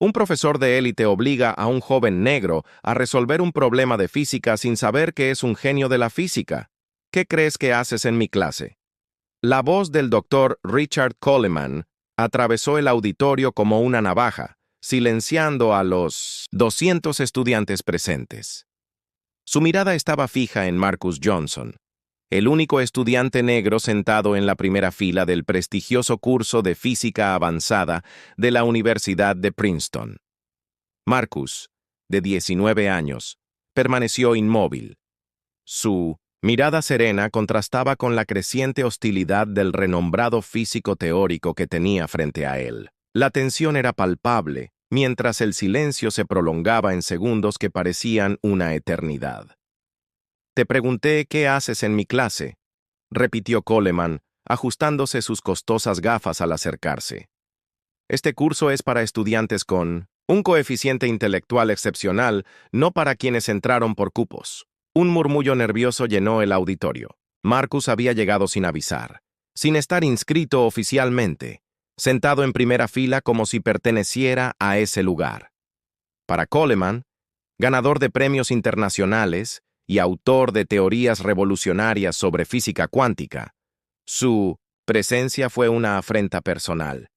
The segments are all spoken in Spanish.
Un profesor de élite obliga a un joven negro a resolver un problema de física sin saber que es un genio de la física. ¿Qué crees que haces en mi clase? La voz del doctor Richard Coleman atravesó el auditorio como una navaja, silenciando a los 200 estudiantes presentes. Su mirada estaba fija en Marcus Johnson, el único estudiante negro sentado en la primera fila del prestigioso curso de física avanzada de la Universidad de Princeton. Marcus, de 19 años, permaneció inmóvil. Su mirada serena contrastaba con la creciente hostilidad del renombrado físico teórico que tenía frente a él. La tensión era palpable, mientras el silencio se prolongaba en segundos que parecían una eternidad. «Te pregunté qué haces en mi clase», repitió Coleman, ajustándose sus costosas gafas al acercarse. «Este curso es para estudiantes con un coeficiente intelectual excepcional, no para quienes entraron por cupos». Un murmullo nervioso llenó el auditorio. Marcus había llegado sin avisar, sin estar inscrito oficialmente, sentado en primera fila como si perteneciera a ese lugar. Para Coleman, ganador de premios internacionales y autor de teorías revolucionarias sobre física cuántica, su presencia fue una afrenta personal.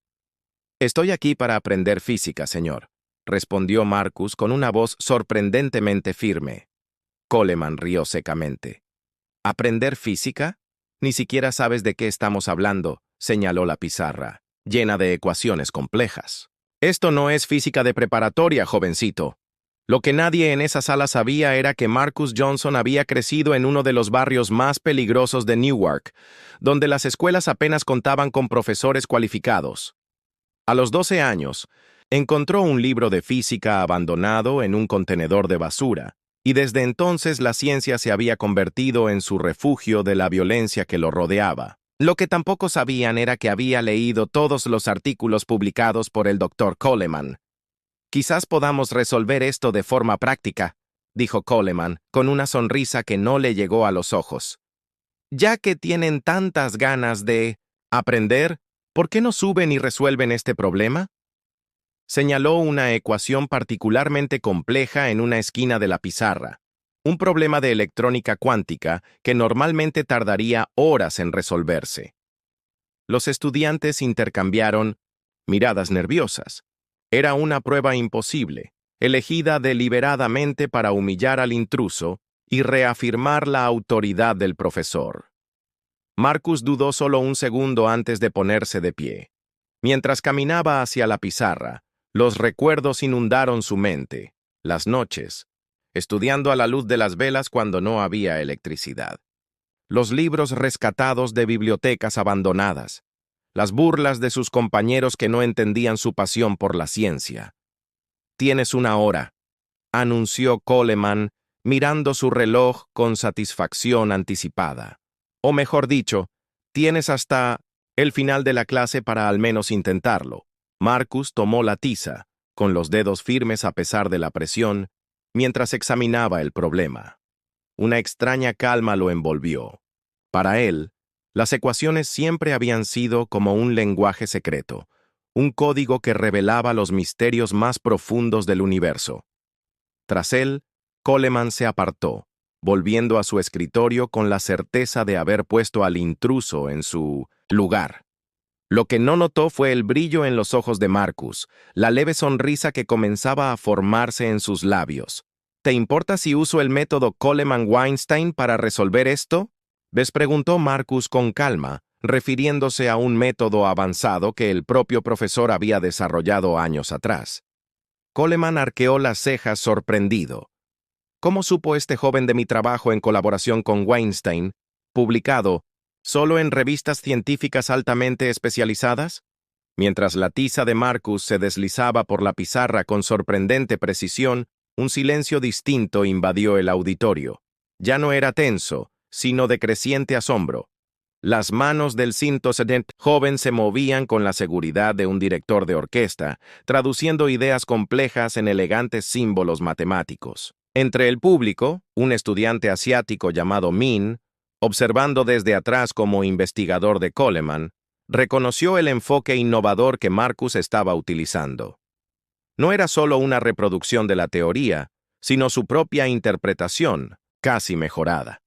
«Estoy aquí para aprender física, señor», respondió Marcus con una voz sorprendentemente firme. Coleman rió secamente. «¿Aprender física? Ni siquiera sabes de qué estamos hablando», señaló la pizarra, llena de ecuaciones complejas. «Esto no es física de preparatoria, jovencito». Lo que nadie en esa sala sabía era que Marcus Johnson había crecido en uno de los barrios más peligrosos de Newark, donde las escuelas apenas contaban con profesores cualificados. A los 12 años, encontró un libro de física abandonado en un contenedor de basura, y desde entonces la ciencia se había convertido en su refugio de la violencia que lo rodeaba. Lo que tampoco sabían era que había leído todos los artículos publicados por el Dr. Coleman. «Quizás podamos resolver esto de forma práctica», dijo Coleman, con una sonrisa que no le llegó a los ojos. «Ya que tienen tantas ganas de aprender, ¿por qué no suben y resuelven este problema?». Señaló una ecuación particularmente compleja en una esquina de la pizarra, un problema de electrónica cuántica que normalmente tardaría horas en resolverse. Los estudiantes intercambiaron miradas nerviosas. Era una prueba imposible, elegida deliberadamente para humillar al intruso y reafirmar la autoridad del profesor. Marcus dudó solo un segundo antes de ponerse de pie. Mientras caminaba hacia la pizarra, los recuerdos inundaron su mente. Las noches, estudiando a la luz de las velas cuando no había electricidad. Los libros rescatados de bibliotecas abandonadas. Las burlas de sus compañeros que no entendían su pasión por la ciencia. «Tienes una hora», anunció Coleman, mirando su reloj con satisfacción anticipada. «O mejor dicho, tienes hasta el final de la clase para al menos intentarlo». Marcus tomó la tiza, con los dedos firmes a pesar de la presión, mientras examinaba el problema. Una extraña calma lo envolvió. Para él, las ecuaciones siempre habían sido como un lenguaje secreto, un código que revelaba los misterios más profundos del universo. Tras él, Coleman se apartó, volviendo a su escritorio con la certeza de haber puesto al intruso en su lugar. Lo que no notó fue el brillo en los ojos de Marcus, la leve sonrisa que comenzaba a formarse en sus labios. «¿Te importa si uso el método Coleman-Weinstein para resolver esto?», les preguntó Marcus con calma, refiriéndose a un método avanzado que el propio profesor había desarrollado años atrás. Coleman arqueó las cejas sorprendido. «¿Cómo supo este joven de mi trabajo en colaboración con Weinstein, publicado solo en revistas científicas altamente especializadas?» Mientras la tiza de Marcus se deslizaba por la pizarra con sorprendente precisión, un silencio distinto invadió el auditorio. Ya no era tenso, sino de creciente asombro. Las manos del cintosedent joven se movían con la seguridad de un director de orquesta, traduciendo ideas complejas en elegantes símbolos matemáticos. Entre el público, un estudiante asiático llamado Min, observando desde atrás como investigador de Coleman, reconoció el enfoque innovador que Marcus estaba utilizando. No era solo una reproducción de la teoría, sino su propia interpretación, casi mejorada.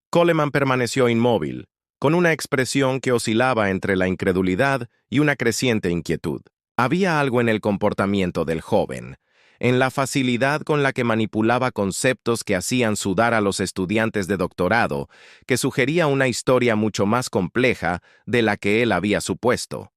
Coleman permaneció inmóvil, con una expresión que oscilaba entre la incredulidad y una creciente inquietud. Había algo en el comportamiento del joven, en la facilidad con la que manipulaba conceptos que hacían sudar a los estudiantes de doctorado, que sugería una historia mucho más compleja de la que él había supuesto.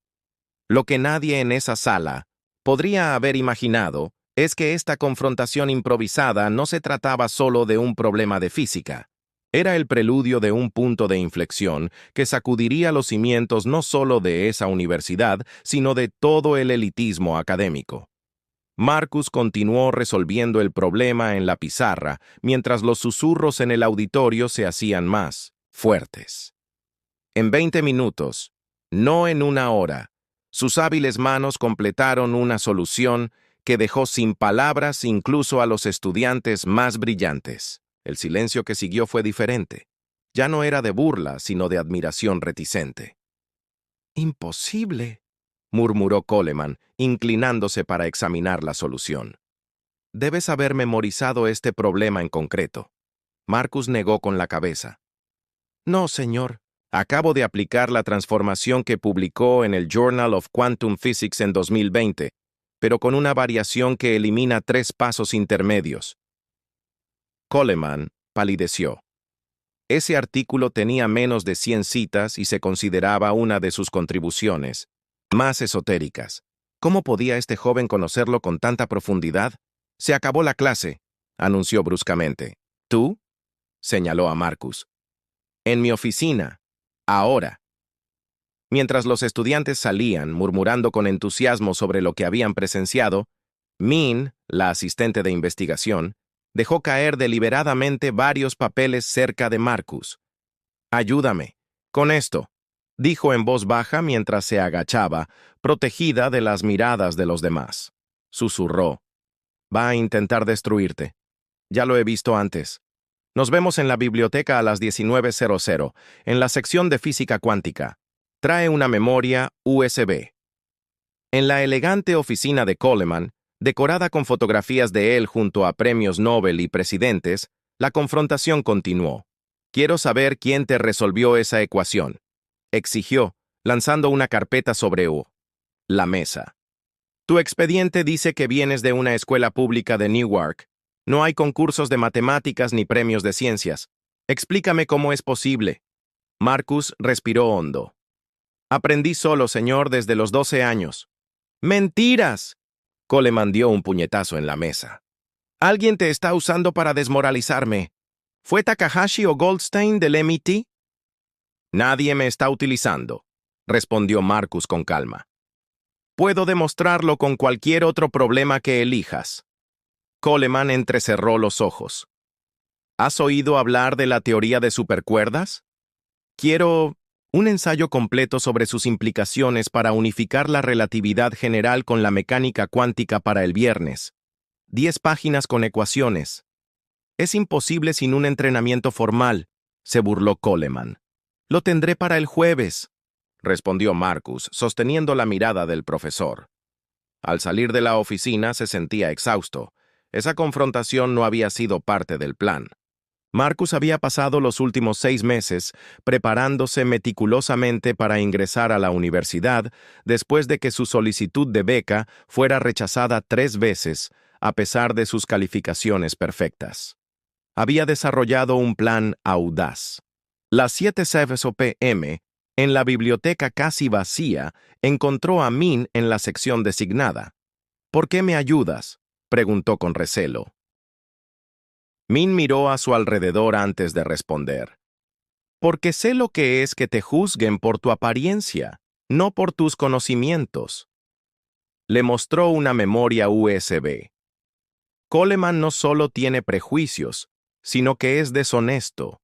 Lo que nadie en esa sala podría haber imaginado es que esta confrontación improvisada no se trataba solo de un problema de física. Era el preludio de un punto de inflexión que sacudiría los cimientos no solo de esa universidad, sino de todo el elitismo académico. Marcus continuó resolviendo el problema en la pizarra, mientras los susurros en el auditorio se hacían más fuertes. En 20 minutos, no en una hora, sus hábiles manos completaron una solución que dejó sin palabras incluso a los estudiantes más brillantes. El silencio que siguió fue diferente. Ya no era de burla, sino de admiración reticente. «Imposible», murmuró Coleman, inclinándose para examinar la solución. «Debes haber memorizado este problema en concreto». Marcus negó con la cabeza. «No, señor. Acabo de aplicar la transformación que publicó en el Journal of Quantum Physics en 2020, pero con una variación que elimina 3 pasos intermedios». Coleman palideció. Ese artículo tenía menos de 100 citas y se consideraba una de sus contribuciones más esotéricas. ¿Cómo podía este joven conocerlo con tanta profundidad? «Se acabó la clase», anunció bruscamente. «¿Tú?», señaló a Marcus. «En mi oficina. Ahora». Mientras los estudiantes salían, murmurando con entusiasmo sobre lo que habían presenciado, Min, la asistente de investigación, dejó caer deliberadamente varios papeles cerca de Marcus. «Ayúdame con esto», dijo en voz baja mientras se agachaba, protegida de las miradas de los demás. Susurró. «Va a intentar destruirte. Ya lo he visto antes. Nos vemos en la biblioteca a las 19:00, en la sección de física cuántica. Trae una memoria USB». En la elegante oficina de Coleman, decorada con fotografías de él junto a premios Nobel y presidentes, la confrontación continuó. «Quiero saber quién te resolvió esa ecuación», exigió, lanzando una carpeta sobre la mesa. «Tu expediente dice que vienes de una escuela pública de Newark. No hay concursos de matemáticas ni premios de ciencias. Explícame cómo es posible». Marcus respiró hondo. «Aprendí solo, señor, desde los 12 años». «¡Mentiras!», Coleman dio un puñetazo en la mesa. «Alguien te está usando para desmoralizarme. ¿Fue Takahashi o Goldstein del MIT?» «Nadie me está utilizando», respondió Marcus con calma. «Puedo demostrarlo con cualquier otro problema que elijas». Coleman entrecerró los ojos. «¿Has oído hablar de la teoría de supercuerdas? Quiero un ensayo completo sobre sus implicaciones para unificar la relatividad general con la mecánica cuántica para el viernes. 10 páginas con ecuaciones». «Es imposible sin un entrenamiento formal», se burló Coleman. «Lo tendré para el jueves», respondió Marcus, sosteniendo la mirada del profesor. Al salir de la oficina se sentía exhausto. Esa confrontación no había sido parte del plan. Marcus había pasado los últimos 6 meses preparándose meticulosamente para ingresar a la universidad después de que su solicitud de beca fuera rechazada 3 veces, a pesar de sus calificaciones perfectas. Había desarrollado un plan audaz. Las 7:00 p.m., en la biblioteca casi vacía, encontró a Min en la sección designada. «¿Por qué me ayudas?», preguntó con recelo. Min miró a su alrededor antes de responder. «Porque sé lo que es que te juzguen por tu apariencia, no por tus conocimientos». Le mostró una memoria USB. «Coleman no solo tiene prejuicios, sino que es deshonesto.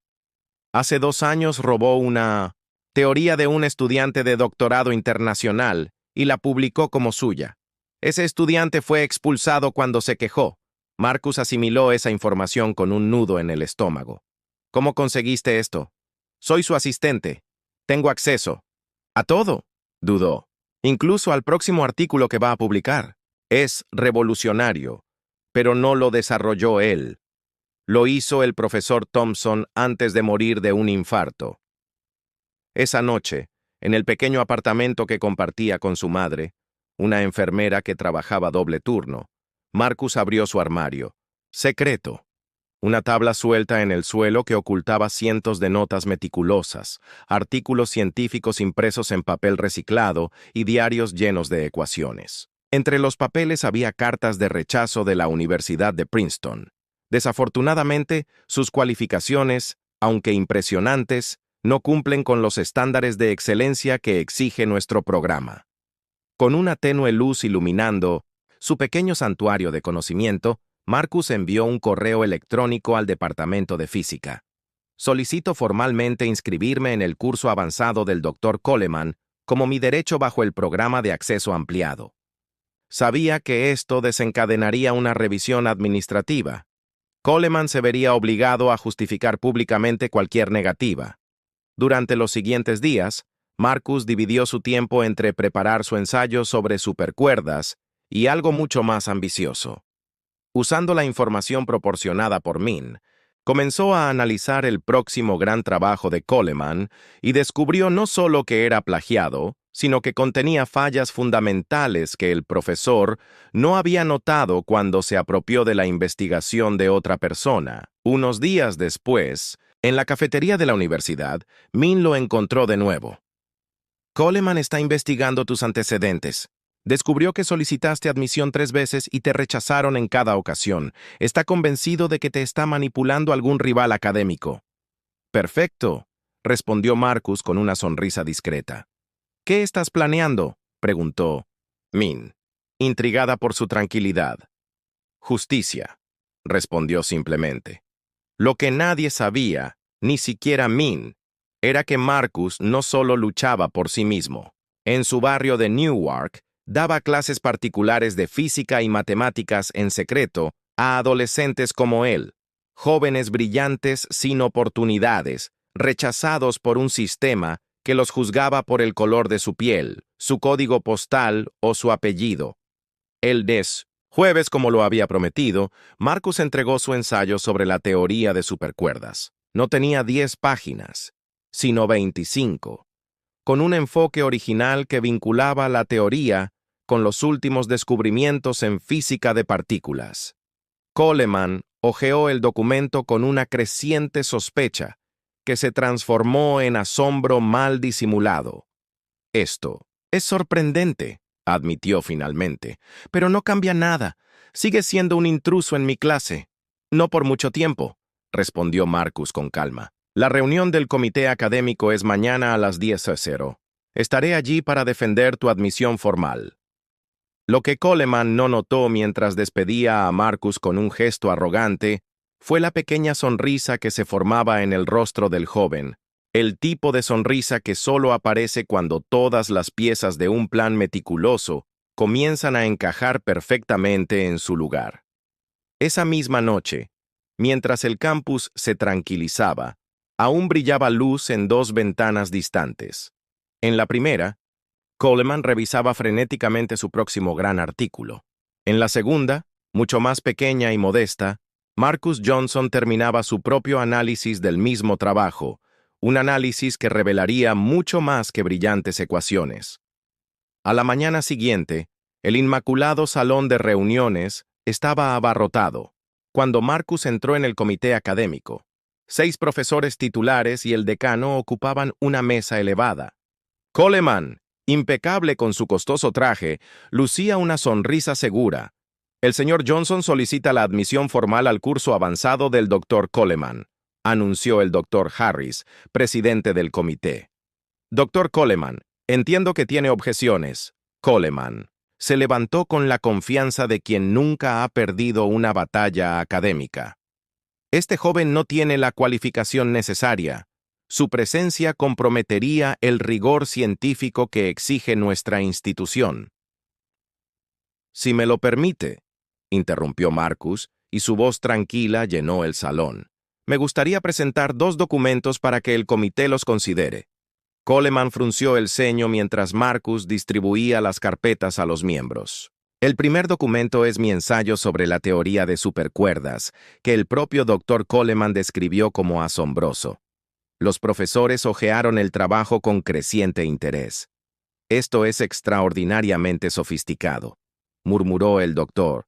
Hace 2 años robó una teoría de un estudiante de doctorado internacional y la publicó como suya. Ese estudiante fue expulsado cuando se quejó». Marcus asimiló esa información con un nudo en el estómago. «¿Cómo conseguiste esto?». «Soy su asistente. Tengo acceso». «¿A todo?», dudó. «Incluso al próximo artículo que va a publicar». Es revolucionario, pero no lo desarrolló él. Lo hizo el profesor Thompson antes de morir de un infarto. Esa noche, en el pequeño apartamento que compartía con su madre, una enfermera que trabajaba doble turno, Marcus abrió su armario. Secreto. Una tabla suelta en el suelo que ocultaba cientos de notas meticulosas, artículos científicos impresos en papel reciclado y diarios llenos de ecuaciones. Entre los papeles había cartas de rechazo de la Universidad de Princeton. Desafortunadamente, sus cualificaciones, aunque impresionantes, no cumplen con los estándares de excelencia que exige nuestro programa. Con una tenue luz iluminando su pequeño santuario de conocimiento, Marcus envió un correo electrónico al Departamento de Física. Solicito formalmente inscribirme en el curso avanzado del Dr. Coleman como mi derecho bajo el programa de acceso ampliado. Sabía que esto desencadenaría una revisión administrativa. Coleman se vería obligado a justificar públicamente cualquier negativa. Durante los siguientes días, Marcus dividió su tiempo entre preparar su ensayo sobre supercuerdas y algo mucho más ambicioso. Usando la información proporcionada por Min, comenzó a analizar el próximo gran trabajo de Coleman y descubrió no solo que era plagiado, sino que contenía fallas fundamentales que el profesor no había notado cuando se apropió de la investigación de otra persona. Unos días después, en la cafetería de la universidad, Min lo encontró de nuevo. Coleman está investigando tus antecedentes. Descubrió que solicitaste admisión 3 veces y te rechazaron en cada ocasión. Está convencido de que te está manipulando algún rival académico. Perfecto, respondió Marcus con una sonrisa discreta. ¿Qué estás planeando?, preguntó Min, intrigada por su tranquilidad. Justicia, respondió simplemente. Lo que nadie sabía, ni siquiera Min, era que Marcus no solo luchaba por sí mismo. En su barrio de Newark, daba clases particulares de física y matemáticas en secreto a adolescentes como él, jóvenes brillantes sin oportunidades, rechazados por un sistema que los juzgaba por el color de su piel, su código postal o su apellido. Jueves, como lo había prometido, Marcus entregó su ensayo sobre la teoría de supercuerdas. No tenía 10 páginas, sino 25, con un enfoque original que vinculaba la teoría con los últimos descubrimientos en física de partículas. Coleman hojeó el documento con una creciente sospecha, que se transformó en asombro mal disimulado. Esto es sorprendente, admitió finalmente, pero no cambia nada. Sigue siendo un intruso en mi clase. No por mucho tiempo, respondió Marcus con calma. La reunión del comité académico es mañana a las 10:00. Estaré allí para defender tu admisión formal. Lo que Coleman no notó mientras despedía a Marcus con un gesto arrogante fue la pequeña sonrisa que se formaba en el rostro del joven, el tipo de sonrisa que solo aparece cuando todas las piezas de un plan meticuloso comienzan a encajar perfectamente en su lugar. Esa misma noche, mientras el campus se tranquilizaba, aún brillaba luz en 2 ventanas distantes. En la primera, Coleman revisaba frenéticamente su próximo gran artículo. En la segunda, mucho más pequeña y modesta, Marcus Johnson terminaba su propio análisis del mismo trabajo, un análisis que revelaría mucho más que brillantes ecuaciones. A la mañana siguiente, el inmaculado salón de reuniones estaba abarrotado, cuando Marcus entró en el comité académico. 6 profesores titulares y el decano ocupaban una mesa elevada. Coleman, impecable con su costoso traje, lucía una sonrisa segura. El señor Johnson solicita la admisión formal al curso avanzado del Dr. Coleman, anunció el Dr. Harris, presidente del comité. Dr. Coleman, entiendo que tiene objeciones. Coleman se levantó con la confianza de quien nunca ha perdido una batalla académica. Este joven no tiene la cualificación necesaria. Su presencia comprometería el rigor científico que exige nuestra institución. Si me lo permite, interrumpió Marcus, y su voz tranquila llenó el salón. Me gustaría presentar 2 documentos para que el comité los considere. Coleman frunció el ceño mientras Marcus distribuía las carpetas a los miembros. El primer documento es mi ensayo sobre la teoría de supercuerdas, que el propio Dr. Coleman describió como asombroso. Los profesores hojearon el trabajo con creciente interés. Esto es extraordinariamente sofisticado, murmuró el doctor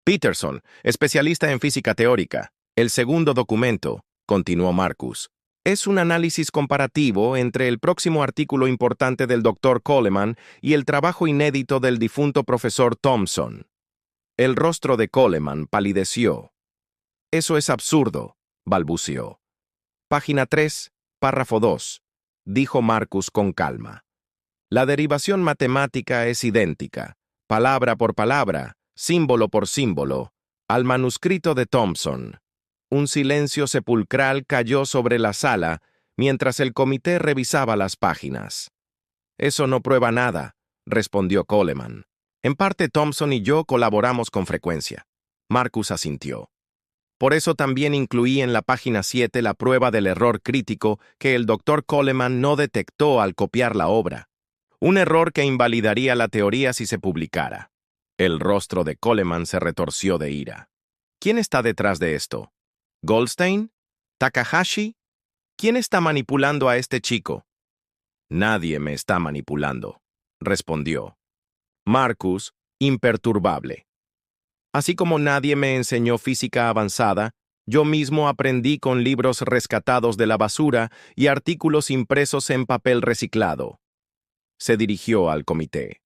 Peterson, especialista en física teórica. El segundo documento, continuó Marcus, es un análisis comparativo entre el próximo artículo importante del Dr. Coleman y el trabajo inédito del difunto profesor Thomson. El rostro de Coleman palideció. Eso es absurdo, balbuceó. Página 3, párrafo 2, dijo Marcus con calma. La derivación matemática es idéntica, palabra por palabra, símbolo por símbolo, al manuscrito de Thomson. Un silencio sepulcral cayó sobre la sala mientras el comité revisaba las páginas. Eso no prueba nada, respondió Coleman. En parte Thomson y yo colaboramos con frecuencia. Marcus asintió. Por eso también incluí en la página 7 la prueba del error crítico que el Dr. Coleman no detectó al copiar la obra. Un error que invalidaría la teoría si se publicara. El rostro de Coleman se retorció de ira. ¿Quién está detrás de esto? ¿Goldstein? ¿Takahashi? ¿Quién está manipulando a este chico? Nadie me está manipulando, respondió. Marcus, imperturbable. Así como nadie me enseñó física avanzada, yo mismo aprendí con libros rescatados de la basura y artículos impresos en papel reciclado. Se dirigió al comité.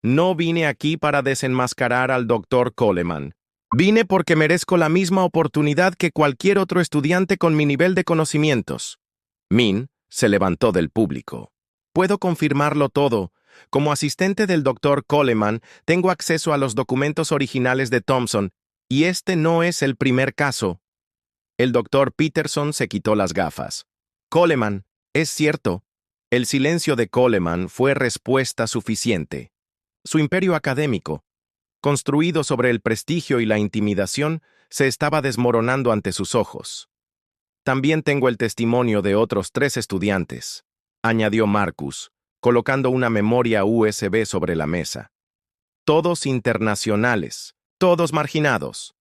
No vine aquí para desenmascarar al Dr. Coleman. Vine porque merezco la misma oportunidad que cualquier otro estudiante con mi nivel de conocimientos. Min se levantó del público. Puedo confirmarlo todo. Como asistente del Dr. Coleman, tengo acceso a los documentos originales de Thomson, y este no es el primer caso. El Dr. Peterson se quitó las gafas. Coleman, es cierto. El silencio de Coleman fue respuesta suficiente. Su imperio académico, construido sobre el prestigio y la intimidación, se estaba desmoronando ante sus ojos. También tengo el testimonio de otros 3 estudiantes, añadió Marcus, colocando una memoria USB sobre la mesa. Todos internacionales, todos marginados.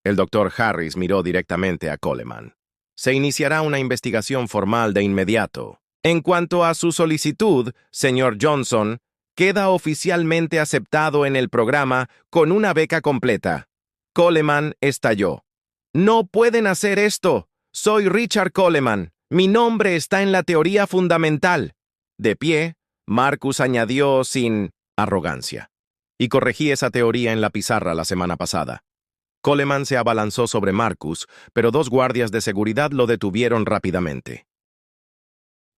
El Dr. Harris miró directamente a Coleman. Se iniciará una investigación formal de inmediato. En cuanto a su solicitud, señor Johnson, queda oficialmente aceptado en el programa con una beca completa. Coleman estalló. No pueden hacer esto. Soy Richard Coleman. Mi nombre está en la teoría fundamental. De pie, Marcus añadió sin arrogancia. Y corregí esa teoría en la pizarra la semana pasada. Coleman se abalanzó sobre Marcus, pero 2 guardias de seguridad lo detuvieron rápidamente.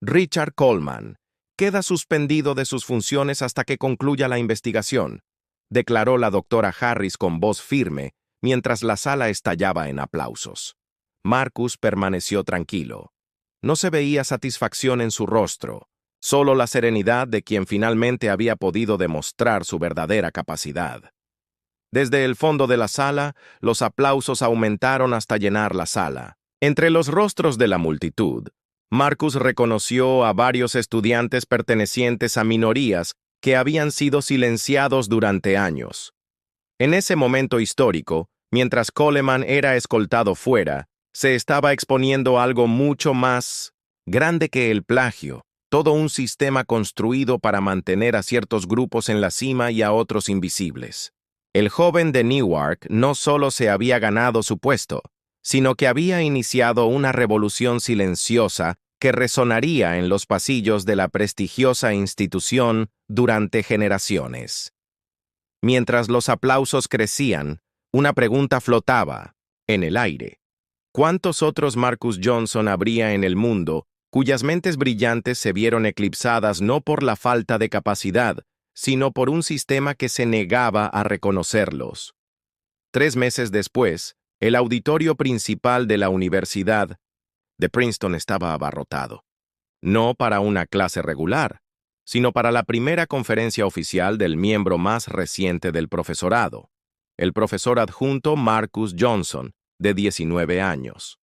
Richard Coleman queda suspendido de sus funciones hasta que concluya la investigación, declaró la doctora Harris con voz firme, mientras la sala estallaba en aplausos. Marcus permaneció tranquilo. No se veía satisfacción en su rostro, solo la serenidad de quien finalmente había podido demostrar su verdadera capacidad. Desde el fondo de la sala, los aplausos aumentaron hasta llenar la sala. Entre los rostros de la multitud, Marcus reconoció a varios estudiantes pertenecientes a minorías que habían sido silenciados durante años. En ese momento histórico, mientras Coleman era escoltado fuera, se estaba exponiendo algo mucho más grande que el plagio, todo un sistema construido para mantener a ciertos grupos en la cima y a otros invisibles. El joven de Newark no solo se había ganado su puesto, sino que había iniciado una revolución silenciosa que resonaría en los pasillos de la prestigiosa institución durante generaciones. Mientras los aplausos crecían, una pregunta flotaba en el aire. ¿Cuántos otros Marcus Johnson habría en el mundo cuyas mentes brillantes se vieron eclipsadas no por la falta de capacidad, sino por un sistema que se negaba a reconocerlos? 3 meses después, el auditorio principal de la Universidad de Princeton estaba abarrotado. No para una clase regular, sino para la primera conferencia oficial del miembro más reciente del profesorado, el profesor adjunto Marcus Johnson, de 19 años.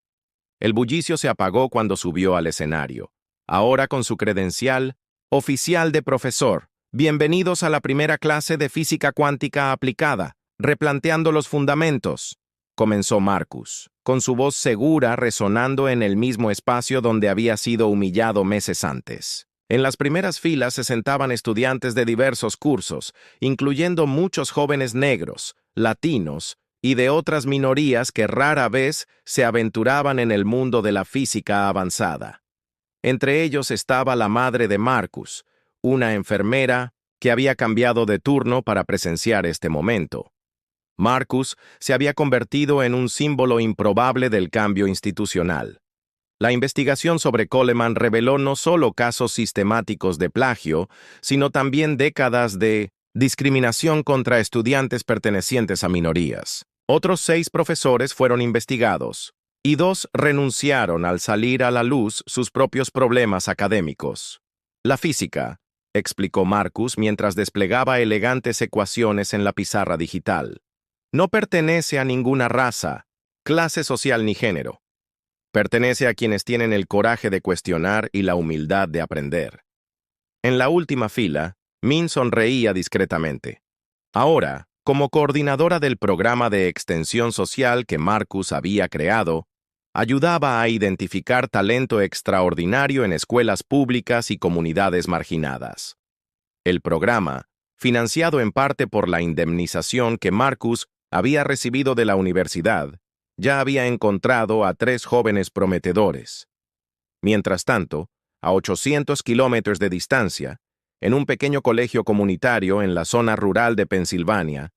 El bullicio se apagó cuando subió al escenario, ahora con su credencial, oficial de profesor, Bienvenidos a la primera clase de física cuántica aplicada, replanteando los fundamentos, comenzó Marcus, con su voz segura resonando en el mismo espacio donde había sido humillado meses antes. En las primeras filas se sentaban estudiantes de diversos cursos, incluyendo muchos jóvenes negros, latinos y de otras minorías que rara vez se aventuraban en el mundo de la física avanzada. Entre ellos estaba la madre de Marcus, una enfermera que había cambiado de turno para presenciar este momento. Marcus se había convertido en un símbolo improbable del cambio institucional. La investigación sobre Coleman reveló no solo casos sistemáticos de plagio, sino también décadas de discriminación contra estudiantes pertenecientes a minorías. Otros 6 profesores fueron investigados, y 2 renunciaron al salir a la luz sus propios problemas académicos. La física, explicó Marcus mientras desplegaba elegantes ecuaciones en la pizarra digital, no pertenece a ninguna raza, clase social ni género. Pertenece a quienes tienen el coraje de cuestionar y la humildad de aprender. En la última fila, Min sonreía discretamente. Ahora, como coordinadora del programa de extensión social que Marcus había creado, ayudaba a identificar talento extraordinario en escuelas públicas y comunidades marginadas. El programa, financiado en parte por la indemnización que Marcus había recibido de la universidad, ya había encontrado a 3 jóvenes prometedores. Mientras tanto, a 800 kilómetros de distancia, en un pequeño colegio comunitario en la zona rural de Pensilvania,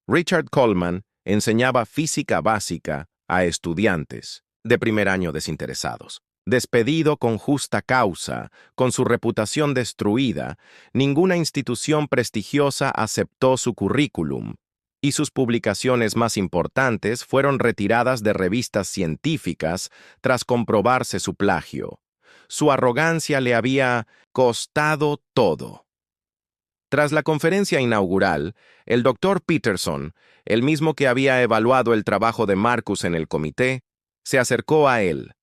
Richard Coleman enseñaba física básica a estudiantes de primer año desinteresados. Despedido con justa causa, con su reputación destruida, ninguna institución prestigiosa aceptó su currículum, y sus publicaciones más importantes fueron retiradas de revistas científicas tras comprobarse su plagio. Su arrogancia le había costado todo. Tras la conferencia inaugural, el Dr. Peterson, el mismo que había evaluado el trabajo de Marcus en el comité, se acercó a él.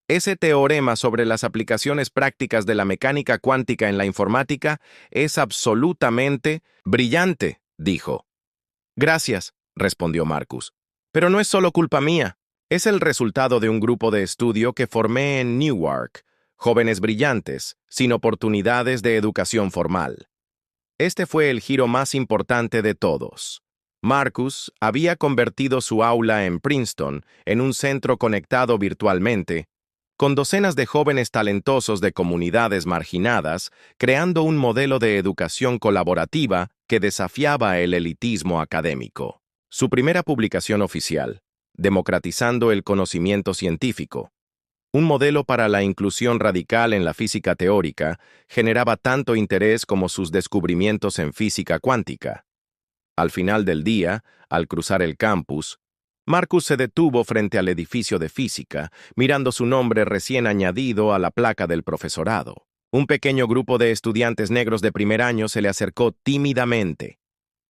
Ese teorema sobre las aplicaciones prácticas de la mecánica cuántica en la informática es absolutamente brillante, dijo. Gracias, respondió Marcus. Pero no es solo culpa mía. Es el resultado de un grupo de estudio que formé en Newark, jóvenes brillantes, sin oportunidades de educación formal. Este fue el giro más importante de todos. Marcus había convertido su aula en Princeton en un centro conectado virtualmente, con docenas de jóvenes talentosos de comunidades marginadas, creando un modelo de educación colaborativa que desafiaba el elitismo académico. Su primera publicación oficial, Democratizando el conocimiento científico, un modelo para la inclusión radical en la física teórica, generaba tanto interés como sus descubrimientos en física cuántica. Al final del día, al cruzar el campus, Marcus se detuvo frente al edificio de física, mirando su nombre recién añadido a la placa del profesorado. Un pequeño grupo de estudiantes negros de primer año se le acercó tímidamente.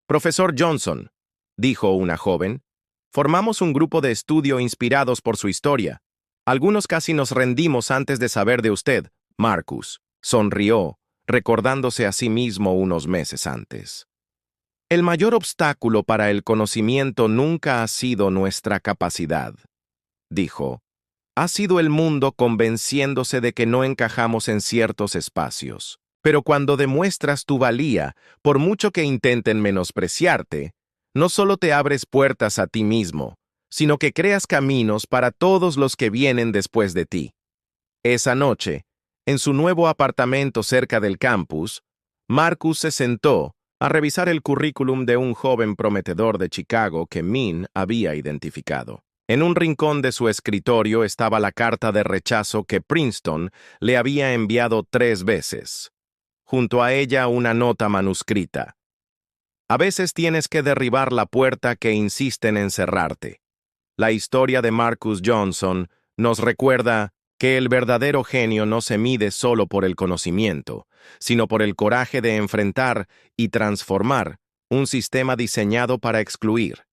«Profesor Johnson», dijo una joven, «formamos un grupo de estudio inspirados por su historia. Algunos casi nos rendimos antes de saber de usted». Marcus sonrió, recordándose a sí mismo unos meses antes. «El mayor obstáculo para el conocimiento nunca ha sido nuestra capacidad», dijo. «Ha sido el mundo convenciéndose de que no encajamos en ciertos espacios. Pero cuando demuestras tu valía, por mucho que intenten menospreciarte, no solo te abres puertas a ti mismo, sino que creas caminos para todos los que vienen después de ti». Esa noche, en su nuevo apartamento cerca del campus, Marcus se sentó a revisar el currículum de un joven prometedor de Chicago que Min había identificado. En un rincón de su escritorio estaba la carta de rechazo que Princeton le había enviado 3 veces. Junto a ella una nota manuscrita. «A veces tienes que derribar la puerta que insisten en cerrarte». La historia de Marcus Johnson nos recuerda que el verdadero genio no se mide solo por el conocimiento, sino por el coraje de enfrentar y transformar un sistema diseñado para excluir.